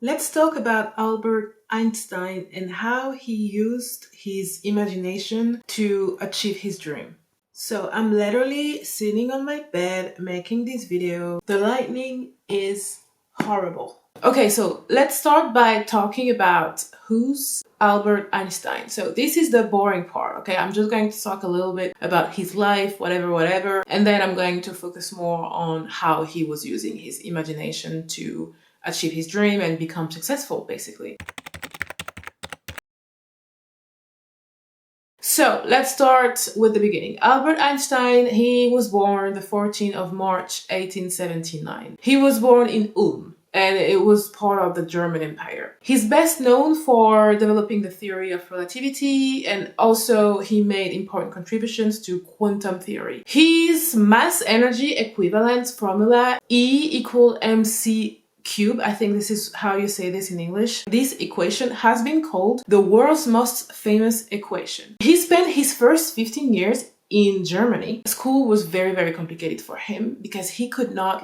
Let's talk about Albert Einstein and how he used his imagination to achieve his dream. So I'm literally sitting on my bed making this video. The lightning is horrible. Okay, so let's start by talking about who's Albert Einstein. So this is the boring part, okay? I'm just going to talk a little bit about his life, whatever, and then I'm going to focus more on how he was using his imagination to achieve his dream and become successful, basically. So let's start with the beginning. Albert Einstein, he was born the 14th of March 1879. He was born in Ulm, and it was part of the German Empire. He's best known for developing the theory of relativity, and also he made important contributions to quantum theory. His mass energy equivalence formula, E equal mc cube, I think this is how you say this in English. This equation has been called the world's most famous equation. He spent his first 15 years in Germany. School was very complicated for him because he could not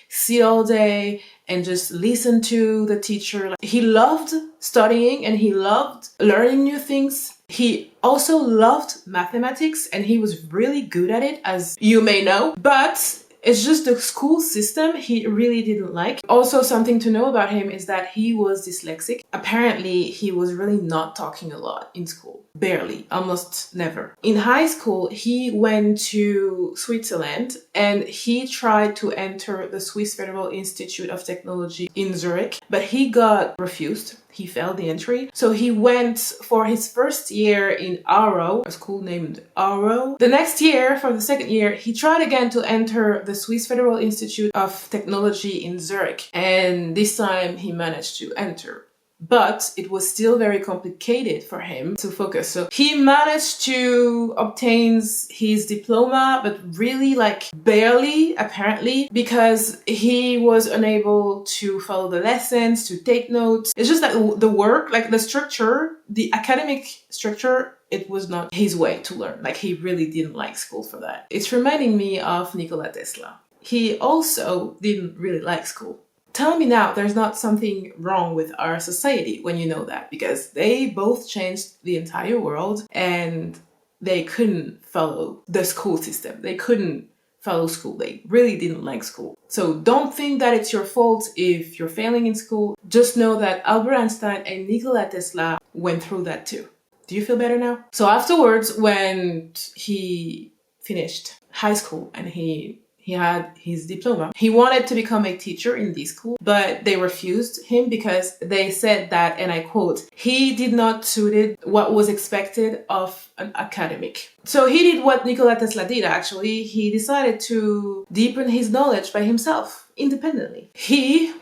sit all day and just listen to the teacher. He loved studying and he loved learning new things. He also loved mathematics and he was really good at it, as you may know, but it's just the school system he really didn't like. Also, something to know about him is that he was dyslexic. Apparently, he was really not talking a lot in school. Barely, almost never. In high school, he went to Switzerland and he tried to enter the Swiss Federal Institute of Technology in Zurich, but he got refused. He failed the entry. So he went for his first year in Aarau, a school named Aarau. The next year, for the second year, he tried again to enter the Swiss Federal Institute of Technology in Zurich. And this time he managed to enter. But it was still very complicated for him to focus. So he managed to obtain his diploma, but really barely, apparently, because he was unable to follow the lessons, to take notes. It's just that the work, the structure, the academic structure, it was not his way to learn. He really didn't like school for that. It's reminding me of Nikola Tesla. He also didn't really like school. Tell me now there's not something wrong with our society when you know that, because they both changed the entire world and they couldn't follow the school system. They couldn't follow school. They really didn't like school. So don't think that it's your fault if you're failing in school. Just know that Albert Einstein and Nikola Tesla went through that too. Do you feel better now? So afterwards, when he finished high school and he had his diploma, he wanted to become a teacher in this school, but they refused him because they said that, and I quote, he did not suited what was expected of an academic. So he did what Nikola Tesla did, actually. He decided to deepen his knowledge by himself, independently. He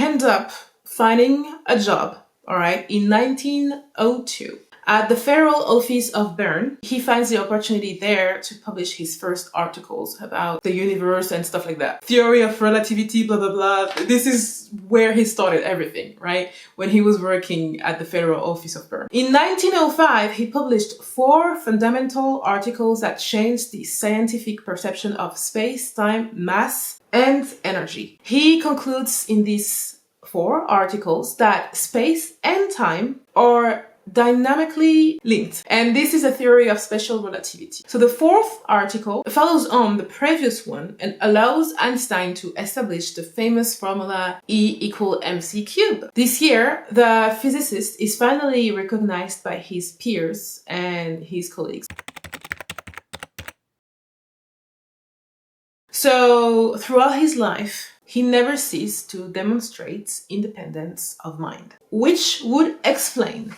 ended up finding a job, all right, in 1902. At the Federal Office of Bern, he finds the opportunity there to publish his first articles about the universe and stuff like that. Theory of relativity, blah, blah, blah. This is where he started everything, right? When he was working at the Federal Office of Bern. In 1905, he published 4 fundamental articles that changed the scientific perception of space, time, mass, and energy. He concludes in these 4 articles that space and time are dynamically linked, and this is a theory of special relativity. So the 4th article follows on the previous one and allows Einstein to establish the famous formula E equal mc cube. This year, the physicist is finally recognized by his peers and his colleagues. So throughout his life, he never ceased to demonstrate independence of mind, which would explain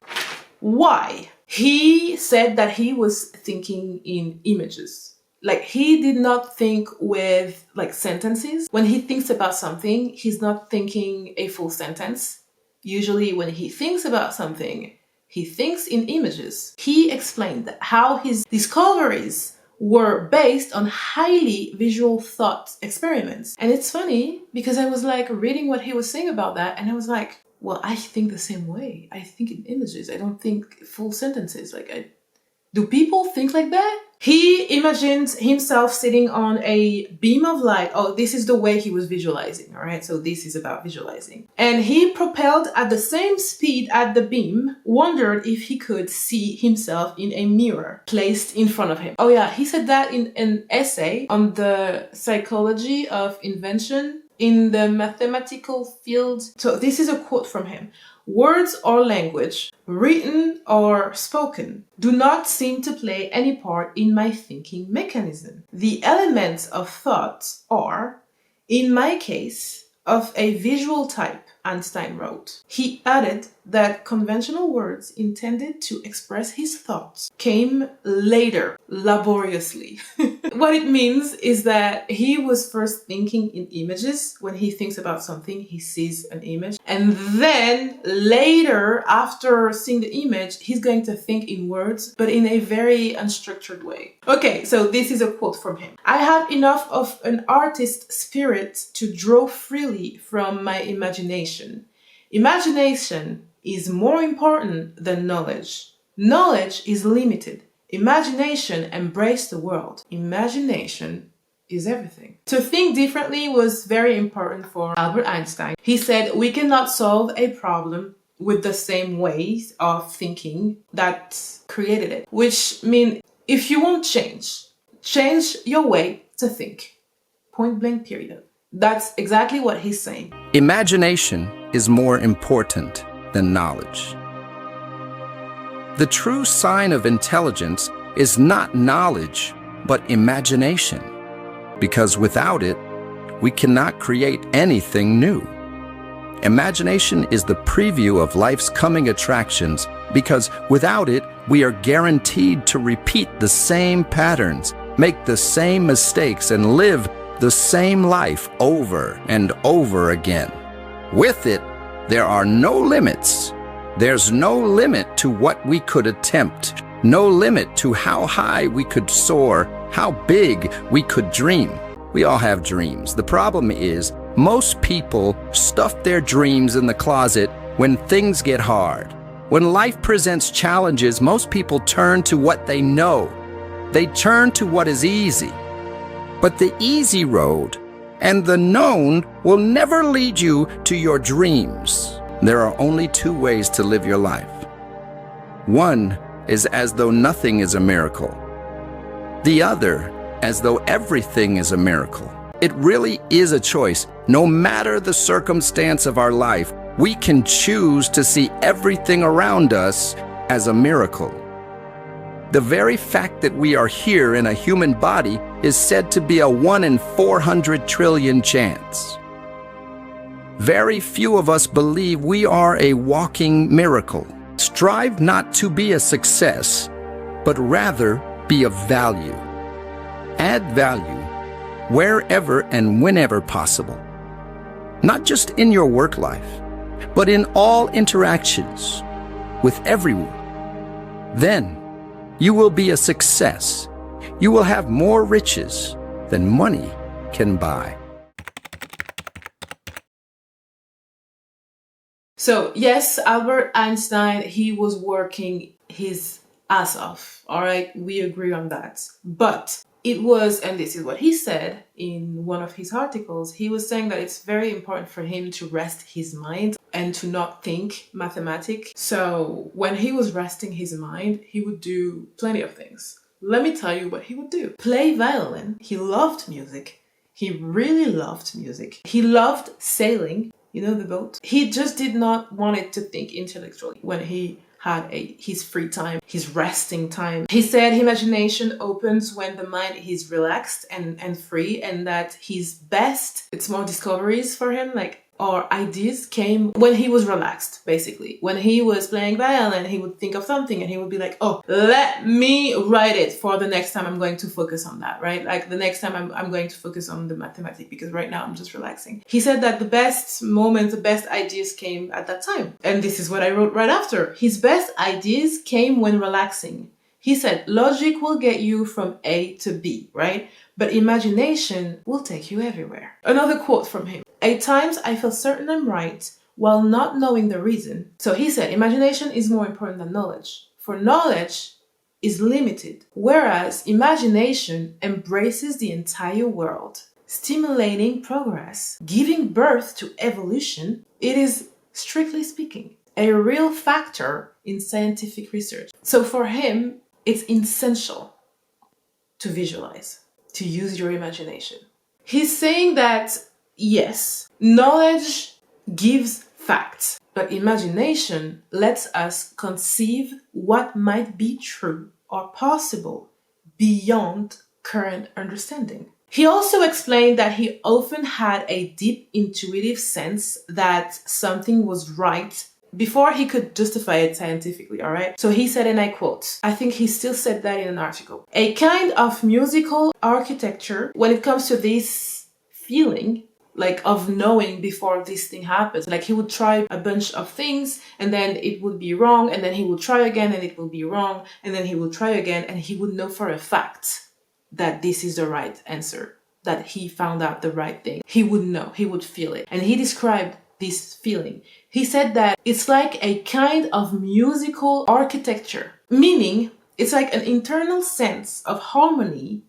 why he said that he was thinking in images. He did not think with sentences. When he thinks about something, he's not thinking a full sentence. Usually when he thinks about something, he thinks in images. He explained how his discoveries were based on highly visual thought experiments. And it's funny because I was reading what he was saying about that, and I was like, well, I think the same way. I think in images. I don't think full sentences. Do people think like that? He imagined himself sitting on a beam of light. Oh, this is the way he was visualizing, all right? So this is about visualizing. And he propelled at the same speed at the beam, wondered if he could see himself in a mirror placed in front of him. Oh yeah, he said that in an essay on the psychology of invention in the mathematical field. So this is a quote from him. Words or language, written or spoken, do not seem to play any part in my thinking mechanism. The elements of thought are, in my case, of a visual type, Einstein wrote. He added that conventional words intended to express his thoughts came later, laboriously. What it means is that he was first thinking in images. When he thinks about something, he sees an image. And then later, after seeing the image, he's going to think in words, but in a very unstructured way. Okay, so this is a quote from him. I have enough of an artist's spirit to draw freely from my imagination. Imagination is more important than knowledge. Knowledge is limited. Imagination embraced the world. Imagination is everything. To think differently was very important for Albert Einstein. He said, we cannot solve a problem with the same ways of thinking that created it. Which means if you want change your way to think. Point blank period. That's exactly what he's saying. Imagination is more important than knowledge. The true sign of intelligence is not knowledge, but imagination, because without it, we cannot create anything new. Imagination is the preview of life's coming attractions, because without it, we are guaranteed to repeat the same patterns, make the same mistakes, and live the same life over and over again. With it, there are no limits. There's no limit to what we could attempt, no limit to how high we could soar, how big we could dream. We all have dreams. The problem is, most people stuff their dreams in the closet when things get hard. When life presents challenges, most people turn to what they know. They turn to what is easy. But the easy road and the known will never lead you to your dreams. There are only two ways to live your life. One is as though nothing is a miracle. The other, as though everything is a miracle. It really is a choice. No matter the circumstance of our life, we can choose to see everything around us as a miracle. The very fact that we are here in a human body is said to be a 1 in 400 trillion chance. Very few of us believe we are a walking miracle. Strive not to be a success, but rather be of value. Add value wherever and whenever possible. Not just in your work life, but in all interactions with everyone. Then you will be a success. You will have more riches than money can buy. So yes, Albert Einstein, he was working his ass off. All right, we agree on that. But it was, and this is what he said in one of his articles, he was saying that it's very important for him to rest his mind and to not think mathematics. So when he was resting his mind, he would do plenty of things. Let me tell you what he would do. Play violin. He loved music. He really loved music. He loved sailing. You know, the boat. He just did not want it to think intellectually when he had his free time, his resting time. He said imagination opens when the mind is relaxed and free, and that his best, it's more discoveries for him, or ideas came when he was relaxed, basically. When he was playing violin, he would think of something and he would be like, oh, let me write it for the next time I'm going to focus on that, right? Like the next time I'm going to focus on the mathematics, because right now I'm just relaxing. He said that the best moments, the best ideas came at that time. And this is what I wrote right after. His best ideas came when relaxing. He said, logic will get you from A to B, right? But imagination will take you everywhere. Another quote from him. At times, I feel certain I'm right while not knowing the reason. So he said, imagination is more important than knowledge. For knowledge is limited, whereas imagination embraces the entire world, stimulating progress, giving birth to evolution. It is, strictly speaking, a real factor in scientific research. So for him, it's essential to visualize, to use your imagination. He's saying that, yes, knowledge gives facts, but imagination lets us conceive what might be true or possible beyond current understanding. He also explained that he often had a deep intuitive sense that something was right before he could justify it scientifically, all right? So he said, and I quote, I think he still said that in an article, a kind of musical architecture when it comes to this feeling, like of knowing before this thing happens. Like he would try a bunch of things and then it would be wrong, and then he would try again and it will be wrong, and then he would try again and he would know for a fact that this is the right answer, that he found out the right thing. He would know, he would feel it. And he described this feeling. He said that it's like a kind of musical architecture, meaning it's like an internal sense of harmony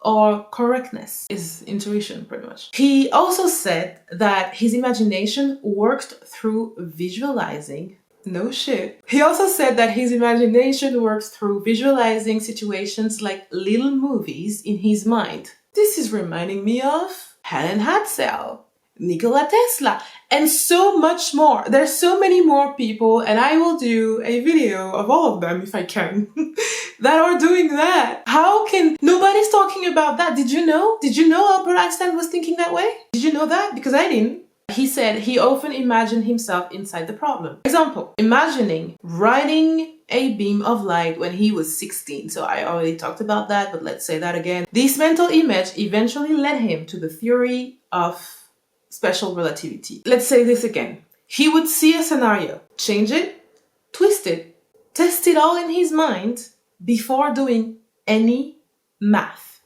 or correctness, is intuition pretty much. He also said that his imagination worked through visualizing. No shit. He also said that his imagination works through visualizing situations like little movies in his mind. This is reminding me of Helen Hadsell, Nikola Tesla, and so much more. There's so many more people, and I will do a video of all of them if I can, that are doing that. How can nobody's talking about that? Did you know? Did you know Albert Einstein was thinking that way? Did you know that? Because I didn't. He said he often imagined himself inside the problem. Example, imagining riding a beam of light when he was 16. So I already talked about that, but let's say that again. This mental image eventually led him to the theory of special relativity. Let's say this again. He would see a scenario, change it, twist it, test it all in his mind before doing any math.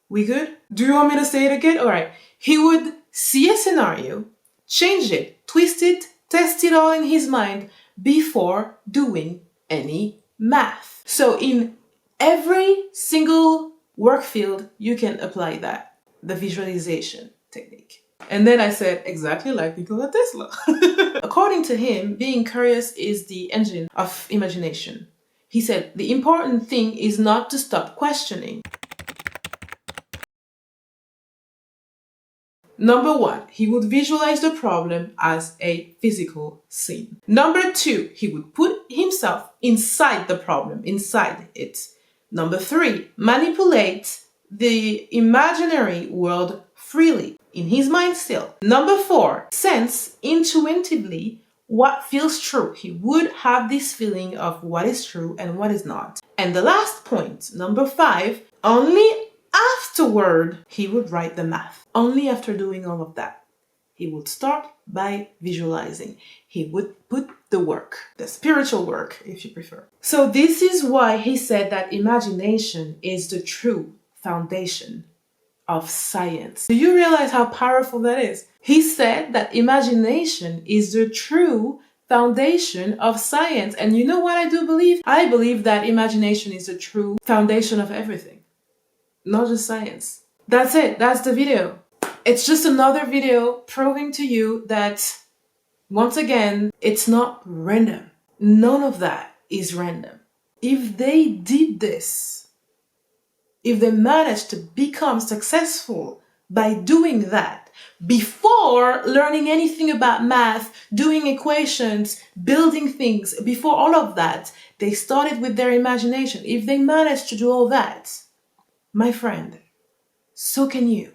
We good? Do you want me to say it again? All right. He would see a scenario, change it, twist it, test it all in his mind before doing any math. So in every single work field, you can apply that, the visualization technique. And then I said, exactly like Nikola Tesla. According to him, being curious is the engine of imagination. He said, the important thing is not to stop questioning. Number one, he would visualize the problem as a physical scene. Number two, he would put himself inside the problem, inside it. Number three, manipulate the imaginary world freely, in his mind still. Number four, sense intuitively what feels true. He would have this feeling of what is true and what is not. And the last point, number five, only afterward he would write the math. Only after doing all of that, he would start by visualizing. He would put the work, the spiritual work, if you prefer. So this is why he said that imagination is the true foundation of science. Do you realize how powerful that is? He said that imagination is the true foundation of science. And you know what I do believe? I believe that imagination is the true foundation of everything, not just science. That's it. That's the video. It's just another video proving to you that, once again, it's not random. None of that is random. If they did this, if they managed to become successful by doing that, before learning anything about math, doing equations, building things, before all of that, they started with their imagination. If they managed to do all that, my friend, so can you.